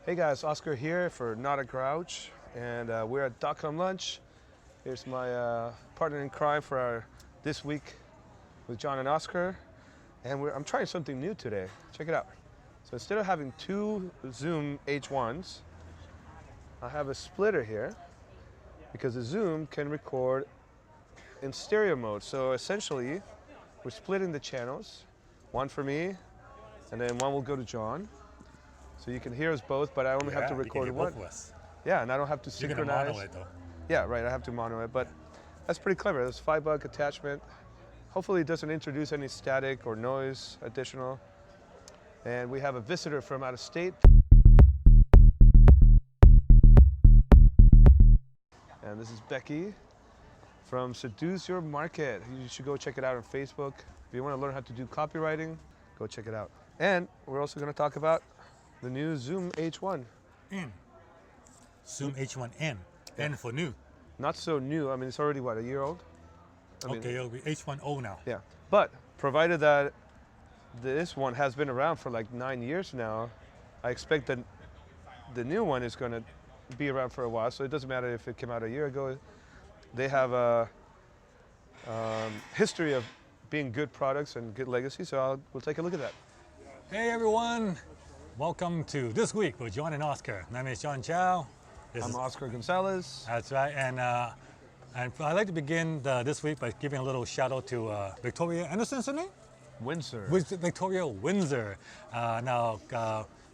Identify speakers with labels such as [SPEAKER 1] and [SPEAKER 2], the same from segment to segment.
[SPEAKER 1] Hey guys, Oscar here for Notagrouch, and we're at .com Lunch. Here's my partner in crime for our this week with John and Oscar, and I'm trying something new today. Check it out. So instead of having two Zoom H1s, I have a splitter here because the Zoom can record in stereo mode. So essentially, we're splitting the channels, one for me, and then one will go to John. So you can hear us both, but I only have to record one.
[SPEAKER 2] Both of us.
[SPEAKER 1] Yeah, and I don't have to synchronize.
[SPEAKER 2] You're gonna mono it though.
[SPEAKER 1] Yeah, right, I have to mono it, but that's pretty clever. There's $5 attachment. Hopefully it doesn't introduce any static or noise additional. And we have a visitor from out of state. And this is Becky from Seduce Your Market. You should go check it out on Facebook. If you want to learn how to do copywriting, go check it out. And we're also going to talk about the new Zoom H1.
[SPEAKER 2] Zoom H1N. N for new.
[SPEAKER 1] Not so new. I mean, it's already, what, a year old?
[SPEAKER 2] Okay, it'll be H1O now.
[SPEAKER 1] Yeah, but provided that this one has been around for like 9 years now, I expect that the new one is going to be around for a while. So it doesn't matter if it came out a year ago. They have a history of being good products and good legacy. So we'll take a look at that.
[SPEAKER 2] Hey everyone, welcome to This Week with John and Oscar. My name is John Chow.
[SPEAKER 1] I'm Oscar Gonzalez.
[SPEAKER 2] That's right, and I'd like to begin this week by giving a little shout out to Victoria Anderson's her name?
[SPEAKER 1] Windsor.
[SPEAKER 2] Victoria Windsor. Now,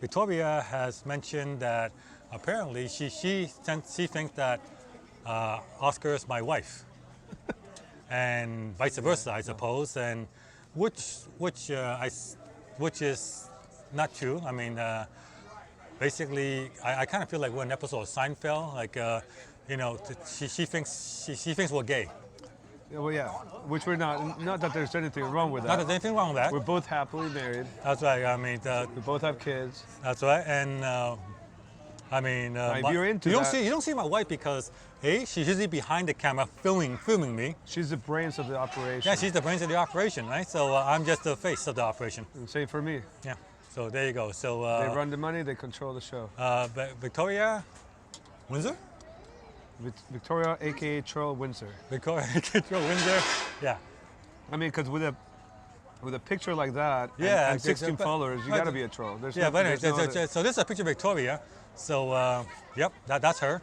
[SPEAKER 2] Victoria has mentioned that apparently she thinks that Oscar is my wife, and vice versa, I suppose, and which is not true. I mean, basically, I kind of feel like we're in an episode of Seinfeld. Like, you know, she thinks we're gay.
[SPEAKER 1] Well, yeah, which we're not. Not that there's anything wrong with that.
[SPEAKER 2] Not that there's anything wrong with that.
[SPEAKER 1] We're both happily married.
[SPEAKER 2] That's right. I mean,
[SPEAKER 1] we both have kids.
[SPEAKER 2] That's right. And I mean,
[SPEAKER 1] if you're into
[SPEAKER 2] you don't see my wife because she's usually behind the camera filming me.
[SPEAKER 1] She's the brains of the operation.
[SPEAKER 2] Yeah, she's the brains of the operation, right? So I'm just the face of the operation.
[SPEAKER 1] And same for me.
[SPEAKER 2] Yeah. So there you go. So
[SPEAKER 1] they run the money, they control the show.
[SPEAKER 2] Victoria Windsor?
[SPEAKER 1] Victoria, aka Troll Windsor.
[SPEAKER 2] Victoria, aka Troll Windsor. Yeah.
[SPEAKER 1] I mean, because with a picture like that and 16 followers, you got to be a troll.
[SPEAKER 2] But anyway, so this is a picture of Victoria. So yep, that's her.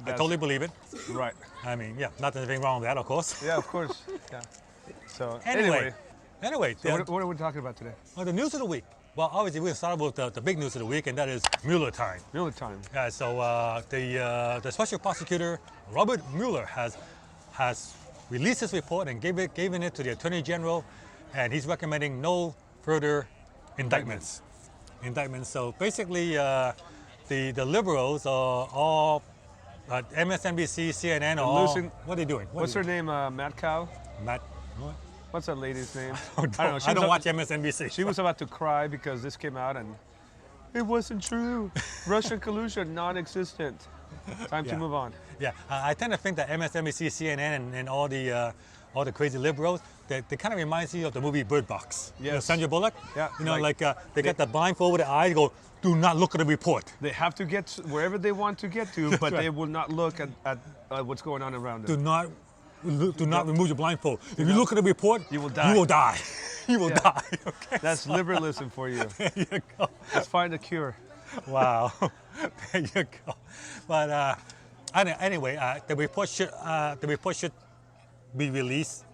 [SPEAKER 2] I totally believe it.
[SPEAKER 1] Right.
[SPEAKER 2] I mean, yeah, not anything wrong with that, of course.
[SPEAKER 1] Yeah, of course. Yeah. So
[SPEAKER 2] anyway,
[SPEAKER 1] so what are we talking about today?
[SPEAKER 2] Well, the news of the week. Well, obviously, we're going to start with the big news of the week, and that is Mueller time.
[SPEAKER 1] Mueller time.
[SPEAKER 2] Yeah, so the special prosecutor, Robert Mueller, has released his report and given it to the Attorney General, and he's recommending no further indictments. So basically, the liberals are all, MSNBC, CNN, are all, what are they doing?
[SPEAKER 1] What's her name, Matt Cow?
[SPEAKER 2] Matt, what?
[SPEAKER 1] What's that lady's name?
[SPEAKER 2] I don't know. I don't watch MSNBC.
[SPEAKER 1] She was about to cry because this came out and it wasn't true. Russian collusion, non-existent. Time to move on.
[SPEAKER 2] Yeah, I tend to think that MSNBC, CNN, and all the crazy liberals, they kind of reminds you of the movie Bird Box.
[SPEAKER 1] Yes.
[SPEAKER 2] You know, Sandra Bullock?
[SPEAKER 1] Yeah.
[SPEAKER 2] You know, like they got the blindfold over the eyes, go, do not look at the report.
[SPEAKER 1] They have to get wherever they want to get to, but
[SPEAKER 2] right.
[SPEAKER 1] They will not look at what's going on around them.
[SPEAKER 2] Do not remove your blindfold. If you look at the report,
[SPEAKER 1] you will die.
[SPEAKER 2] You will die. You will die. Okay.
[SPEAKER 1] That's liberalism for you.
[SPEAKER 2] There you go.
[SPEAKER 1] Let's find a cure.
[SPEAKER 2] Wow. There you go. But anyway, the report should be released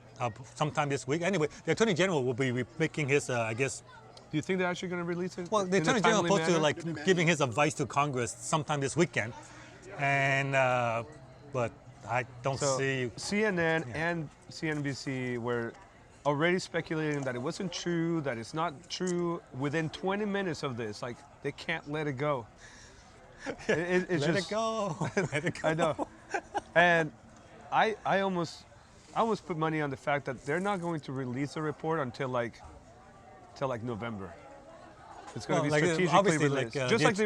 [SPEAKER 2] sometime this week. Anyway, the Attorney General will be making his, I guess.
[SPEAKER 1] Do you think they're actually going to release it?
[SPEAKER 2] Well, the Attorney General is supposed to giving his advice to Congress sometime this weekend, and but I don't see.
[SPEAKER 1] CNN and CNBC were already speculating that it wasn't true, that it's not true. Within 20 minutes of this, like they can't let it go. It's
[SPEAKER 2] let it go. Let it go.
[SPEAKER 1] I know, and I almost put money on the fact that they're not going to release the report until like November. It's going to be strategically released.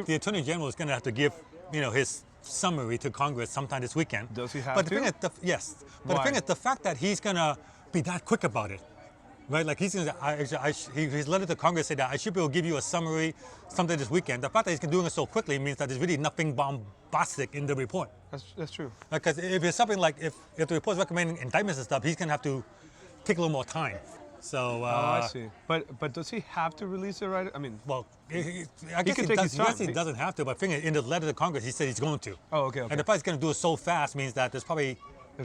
[SPEAKER 2] The Attorney General is going to have to give, his summary to Congress sometime this weekend.
[SPEAKER 1] Does he have
[SPEAKER 2] but
[SPEAKER 1] to?
[SPEAKER 2] The thing is, yes. But the thing is, the fact that he's going to be that quick about it, right? Like he's his letter to Congress said that I should be able to give you a summary sometime this weekend. The fact that he's doing it so quickly means that there's really nothing bombastic in the report.
[SPEAKER 1] That's true.
[SPEAKER 2] Because if it's something like if the report's recommending indictments and stuff, he's gonna have to take a little more time. So
[SPEAKER 1] I see. But does he have to release it right? I mean,
[SPEAKER 2] well, I guess he doesn't have to. But in the letter to Congress, he said he's going to.
[SPEAKER 1] Oh, okay.
[SPEAKER 2] And the fact he's going to do it so fast means that there's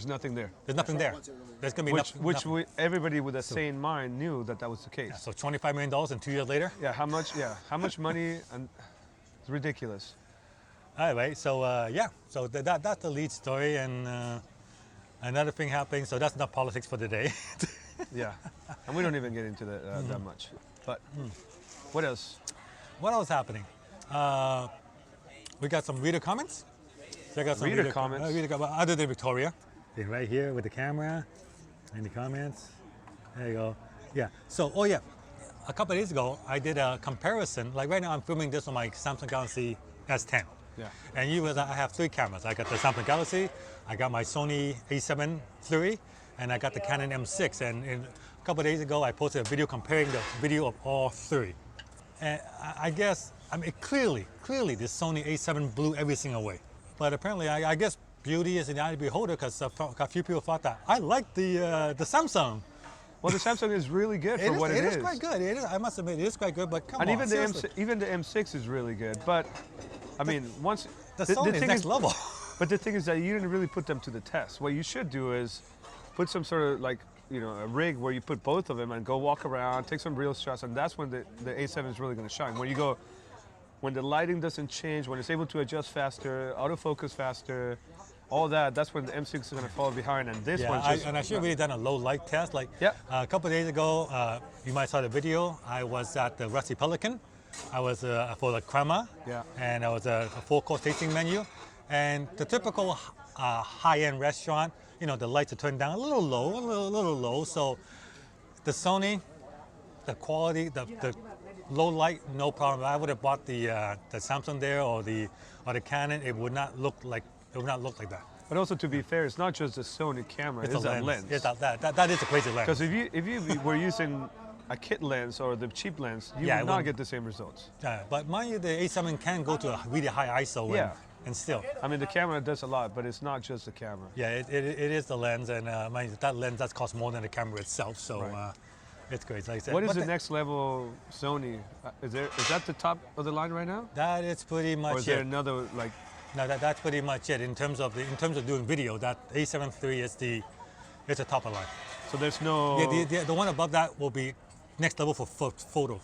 [SPEAKER 1] nothing there.
[SPEAKER 2] There's nothing there. There's going to be nothing.
[SPEAKER 1] Everybody with a sane mind knew that was the case.
[SPEAKER 2] Yeah, so $25 million and 2 years later.
[SPEAKER 1] Yeah. How much? Yeah. How much money? And it's ridiculous.
[SPEAKER 2] Anyway, so so that's the lead story, and another thing happening. So that's not politics for today.
[SPEAKER 1] Yeah, and we don't even get into that that much. But what else?
[SPEAKER 2] What else happening? We got some reader comments. So I got some
[SPEAKER 1] reader comments.
[SPEAKER 2] Other than Victoria. Yeah, right here with the camera and the comments. There you go. Yeah. So, a couple of days ago, I did a comparison. Like right now, I'm filming this on my Samsung Galaxy S10.
[SPEAKER 1] Yeah.
[SPEAKER 2] And I have 3 cameras. I got the Samsung Galaxy, I got my Sony A7 III, and I got the Canon M6. And a couple of days ago, I posted a video comparing the video of all 3. And clearly, the Sony A7 blew every single way. But apparently, I guess beauty is in the eye of the beholder, because a few people thought that I like the Samsung.
[SPEAKER 1] Well, the Samsung is really good for what it is.
[SPEAKER 2] It is quite good. It is, I must admit, it is quite good. But come on,
[SPEAKER 1] even the M6 is really good. But I mean, once
[SPEAKER 2] the Sony is next level.
[SPEAKER 1] But the thing is that you didn't really put them to the test. What you should do is put some sort of a rig where you put both of them and go walk around, take some real shots, and that's when the A7 is really going to shine. When the lighting doesn't change, when it's able to adjust faster, autofocus faster, all that's when the M6 is going to fall behind. And this one's just...
[SPEAKER 2] I should have really done a low light test. A couple of days ago, you might saw the video, I was at the Rusty Pelican. I was for the crema, and I was a 4-course tasting menu. And the typical high-end restaurant, the lights are turned down a little low. So the Sony, the quality, the low light, no problem. I would have bought the Samsung there or the Canon. It would not look like that.
[SPEAKER 1] But also, to be fair, it's not just the Sony camera; it's a lens.
[SPEAKER 2] It's that is a crazy lens.
[SPEAKER 1] Because if you were using a kit lens or the cheap lens, you would not get the same results.
[SPEAKER 2] But mind you, the A7 can go to a really high ISO. And still.
[SPEAKER 1] I mean, the camera does a lot, but it's not just the camera.
[SPEAKER 2] Yeah, it is the lens, and mind you, that lens does cost more than the camera itself. So.
[SPEAKER 1] Right.
[SPEAKER 2] It's great. Like I said,
[SPEAKER 1] what is the next level Sony? Is that the top of the line right now?
[SPEAKER 2] That is pretty much it.
[SPEAKER 1] Or is there another like?
[SPEAKER 2] No, that's pretty much it. In terms of doing video, that A7 III is the top of the line.
[SPEAKER 1] So there's no.
[SPEAKER 2] Yeah, the one above that will be next level for photos.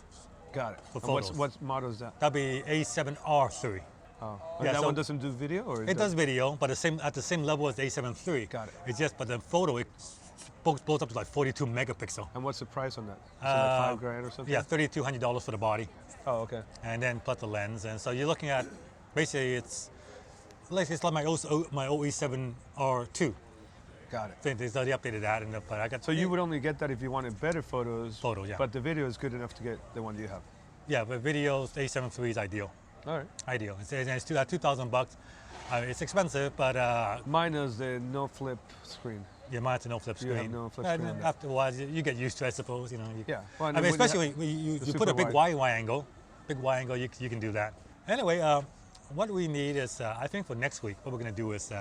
[SPEAKER 1] Got it.
[SPEAKER 2] For photos.
[SPEAKER 1] What model is that?
[SPEAKER 2] That'll be A7R III.
[SPEAKER 1] Oh, yeah, that one doesn't do video, or
[SPEAKER 2] it does video, but at the same level as the A7 III.
[SPEAKER 1] Got it.
[SPEAKER 2] It's just, but the photo it blows up to like 42 megapixel.
[SPEAKER 1] And what's the price on that? Is it like $5,000 or something?
[SPEAKER 2] Yeah, $3,200 for the body.
[SPEAKER 1] Oh, okay.
[SPEAKER 2] And then plus the lens, and so you're looking at basically it's like my old E7R2.
[SPEAKER 1] Got it.
[SPEAKER 2] They updated that, but I got.
[SPEAKER 1] So you would only get that if you wanted better photos.
[SPEAKER 2] Photos, yeah.
[SPEAKER 1] But the video is good enough to get the one you have.
[SPEAKER 2] Yeah, but videos, A7 III is ideal.
[SPEAKER 1] All right.
[SPEAKER 2] Ideal. It's $2,000. It's expensive, but
[SPEAKER 1] mine is the no flip screen.
[SPEAKER 2] Yeah, mine's a no flip screen.
[SPEAKER 1] You have no flip screen.
[SPEAKER 2] And after a while, you get used to it, I suppose.
[SPEAKER 1] Yeah. Well,
[SPEAKER 2] I mean, especially when you put a big wide angle. Big wide angle, you can do that. Anyway, what we need is, I think for next week, what we're going to do is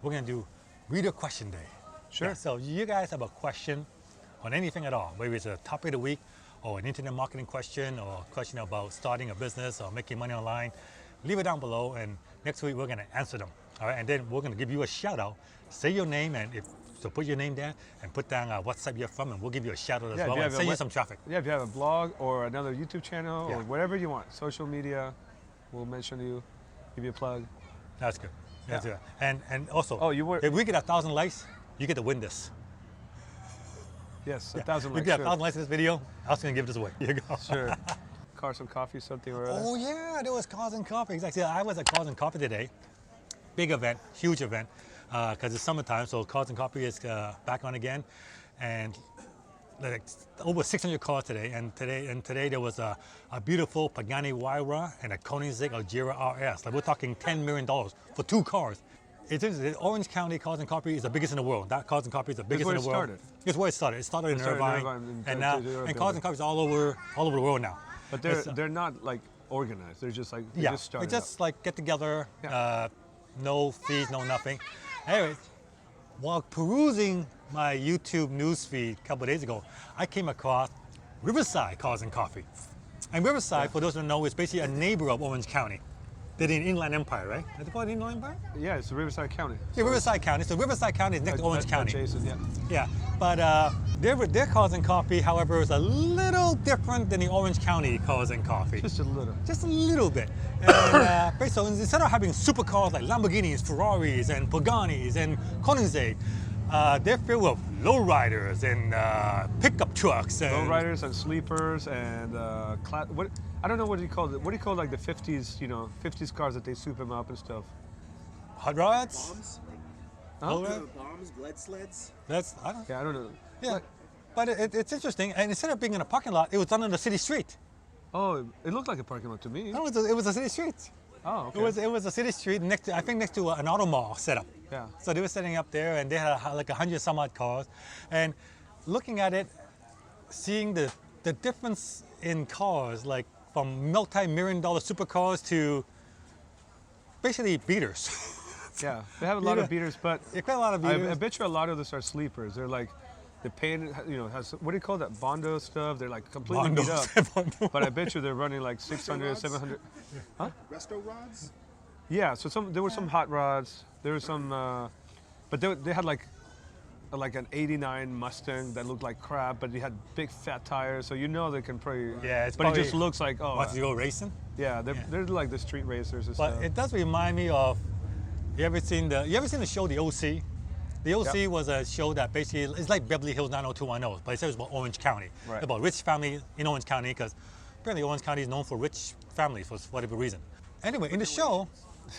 [SPEAKER 2] we're going to do Reader Question Day.
[SPEAKER 1] Sure.
[SPEAKER 2] Yeah, so you guys have a question on anything at all, whether it's a topic of the week or an internet marketing question or a question about starting a business or making money online, leave it down below, and next week we're going to answer them. All right, and then we're going to give you a shout out. Say your name, and so put your name there and put down what site you're from, and we'll give you a shout out as well and send you some traffic.
[SPEAKER 1] Yeah, if you have a blog or another YouTube channel or whatever you want, social media, we'll mention you, give you a plug.
[SPEAKER 2] That's good. That's good. And also, if we get 1,000 likes, you get to win this.
[SPEAKER 1] Yes, 1,000 likes.
[SPEAKER 2] You get 1,000 likes in this video, I was going to give this away. Here you go.
[SPEAKER 1] Sure. Cars and Coffee, something or other.
[SPEAKER 2] Oh yeah, there was Cars and Coffee. Exactly. I was at Cars and Coffee today. Big event, huge event, because it's summertime, so Cars and Coffee is back on again, and like over 600 cars today. And today there was a beautiful Pagani Huayra and a Koenigsegg Algira RS. Like we're talking $10 million for 2 cars. It is. Orange County Cars and Coffee is the biggest in the world. That Cars and Coffee is the biggest in the world. It's where it started. It started in Irvine, and now Cars and Coffee is all over the world now.
[SPEAKER 1] But they're not like organized. They're just like they just started.
[SPEAKER 2] They just like get together. No fees, no nothing. Anyway, while perusing my YouTube news feed a couple of days ago, I came across Riverside Cars and Coffee. And Riverside, for those who don't know, is basically a neighbor of Orange County. They're in Inland Empire, right? Is it called Inland Empire?
[SPEAKER 1] Yeah, it's Riverside County.
[SPEAKER 2] Yeah, Riverside County. So Riverside County is next to Orange County.
[SPEAKER 1] Adjacent,
[SPEAKER 2] Yeah, but their Cars and Coffee, however, is a little different than the Orange County Cars and Coffee.
[SPEAKER 1] Just a little.
[SPEAKER 2] Just a little bit. And basically, instead of having supercars like Lamborghinis, Ferraris, and Paganis, and Koenigsegg, they're filled with lowriders and pickup trucks. And
[SPEAKER 1] Lowriders and sleepers and what I don't know what do you call it. What do you call like the 50s? 50s cars that they soup them up and stuff.
[SPEAKER 2] Hot rods.
[SPEAKER 3] Bombs?
[SPEAKER 1] Huh?
[SPEAKER 3] Bombs, lead sleds?
[SPEAKER 2] I don't know.
[SPEAKER 1] Yeah.
[SPEAKER 2] But it's interesting. And instead of being in a parking lot, it was done on the city street.
[SPEAKER 1] Oh, it looked like a parking lot to me.
[SPEAKER 2] No, it was a city street.
[SPEAKER 1] Oh, okay.
[SPEAKER 2] It was a city street next to an auto mall setup.
[SPEAKER 1] Yeah.
[SPEAKER 2] So they were setting up there, and they had like 100 some odd cars, and looking at it, seeing the difference in cars, like from multi-million-dollar supercars to basically beaters.
[SPEAKER 1] Yeah, they have a lot of beaters, but
[SPEAKER 2] quite a lot of beaters.
[SPEAKER 1] I bet you a lot of those are sleepers. They're like the paint, has what do you call that Bondo stuff? They're like completely beat up. But I bet you they're running like 600, 700. Huh?
[SPEAKER 3] Resto rods?
[SPEAKER 1] Yeah. So there were some hot rods. There were some, but they had like an '89 Mustang that looked like crap, but it had big fat tires, so they can probably.
[SPEAKER 2] Yeah,
[SPEAKER 1] but it just looks like
[SPEAKER 2] wants to go racing.
[SPEAKER 1] Yeah, they're like the street racers and
[SPEAKER 2] but
[SPEAKER 1] stuff.
[SPEAKER 2] It does remind me of. You ever seen the show The OC? The OC was a show that basically it's like Beverly Hills 90210, but it says about Orange County, about rich family in Orange County, because apparently Orange County is known for rich families for whatever reason. Anyway, in the show,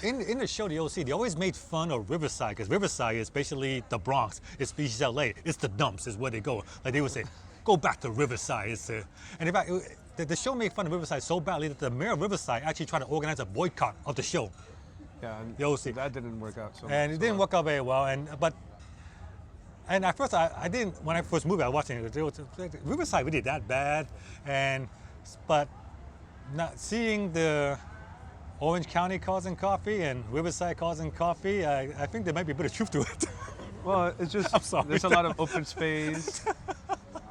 [SPEAKER 2] in the show The OC, they always made fun of Riverside, because Riverside is basically the Bronx. It's LA. It's the dumps. Is where they go. Like they would say, go back to Riverside. And in fact, the show made fun of Riverside so badly that the mayor of Riverside actually tried to organize a boycott of the show.
[SPEAKER 1] Yeah,
[SPEAKER 2] The OC.
[SPEAKER 1] That didn't work out.
[SPEAKER 2] And it didn't work out very well. And at first, I didn't. When I first moved, I was watching it. Riverside really that bad, but not seeing the Orange County Cars and Coffee and Riverside Cars and Coffee, I think there might be a bit of truth to it.
[SPEAKER 1] Well, it's just
[SPEAKER 2] I'm sorry.
[SPEAKER 1] There's a lot of open space.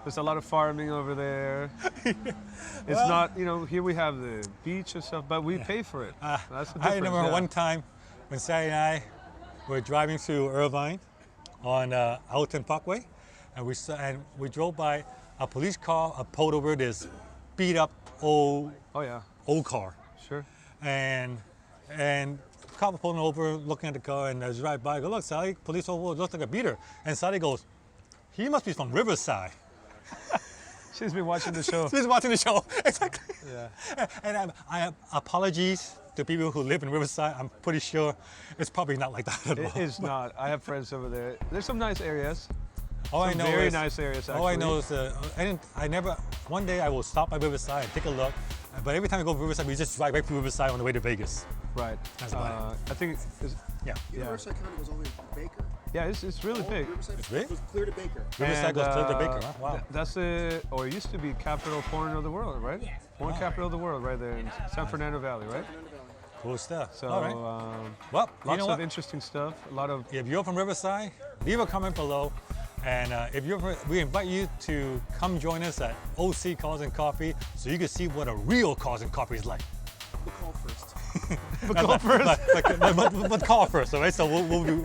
[SPEAKER 1] There's a lot of farming over there. It's not, here we have the beach and stuff, but we pay for it. That's the difference.
[SPEAKER 2] I remember one time when Sally and I were driving through Irvine on Alton Parkway, and we drove by a police car pulled over this beat up old car.
[SPEAKER 1] Sure.
[SPEAKER 2] And the cop pulling over, looking at the car, and as right by, I go, look, Sally, police over, looks like a beater. And Sally goes, he must be from Riverside.
[SPEAKER 1] She's been watching the show.
[SPEAKER 2] She's watching the show, exactly.
[SPEAKER 1] Yeah.
[SPEAKER 2] And I have apologies to people who live in Riverside. I'm pretty sure it's probably not like that at all.
[SPEAKER 1] It is not. I have friends over there. There's some nice areas.
[SPEAKER 2] Very
[SPEAKER 1] nice areas, actually.
[SPEAKER 2] All I know is one day I will stop by Riverside and take a look. But every time I go to Riverside, we just drive right through Riverside on the way to Vegas.
[SPEAKER 1] Right.
[SPEAKER 2] That's about it.
[SPEAKER 1] I think
[SPEAKER 3] Riverside County was only Baker.
[SPEAKER 1] Yeah, it's really big.
[SPEAKER 3] Riverside
[SPEAKER 2] It's big?
[SPEAKER 3] goes clear to Baker.
[SPEAKER 2] Riverside goes clear to Baker, huh? Wow.
[SPEAKER 1] That's it used to be capital porn of the world, right? Porn capital of the world, right there in San Fernando Valley, right?
[SPEAKER 2] Cool stuff.
[SPEAKER 1] So,
[SPEAKER 2] all right. Well,
[SPEAKER 1] lots of interesting stuff. A lot of.
[SPEAKER 2] If you're from Riverside, leave a comment below. And we invite you to come join us at OC Cars and Coffee, so you can see what a real Cars and Coffee is like.
[SPEAKER 3] We'll call first.
[SPEAKER 2] But call first, all right? So we'll do,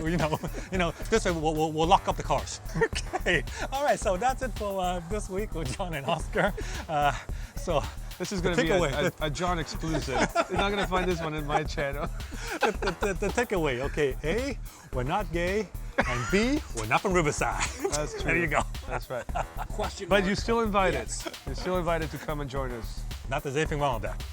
[SPEAKER 2] this way we'll lock up the cars. Okay. All right. So that's it for this week with John and Oscar. So
[SPEAKER 1] this is going to be a John exclusive. You're not going to find this one in my channel.
[SPEAKER 2] The takeaway, okay? A, we're not gay, and B, we're not from Riverside.
[SPEAKER 1] That's true.
[SPEAKER 2] There you go.
[SPEAKER 1] That's right.
[SPEAKER 3] Question
[SPEAKER 1] But
[SPEAKER 3] mark.
[SPEAKER 1] you're still invited.
[SPEAKER 3] Yes.
[SPEAKER 1] You're still invited to come and join us.
[SPEAKER 2] Not there's anything wrong with that.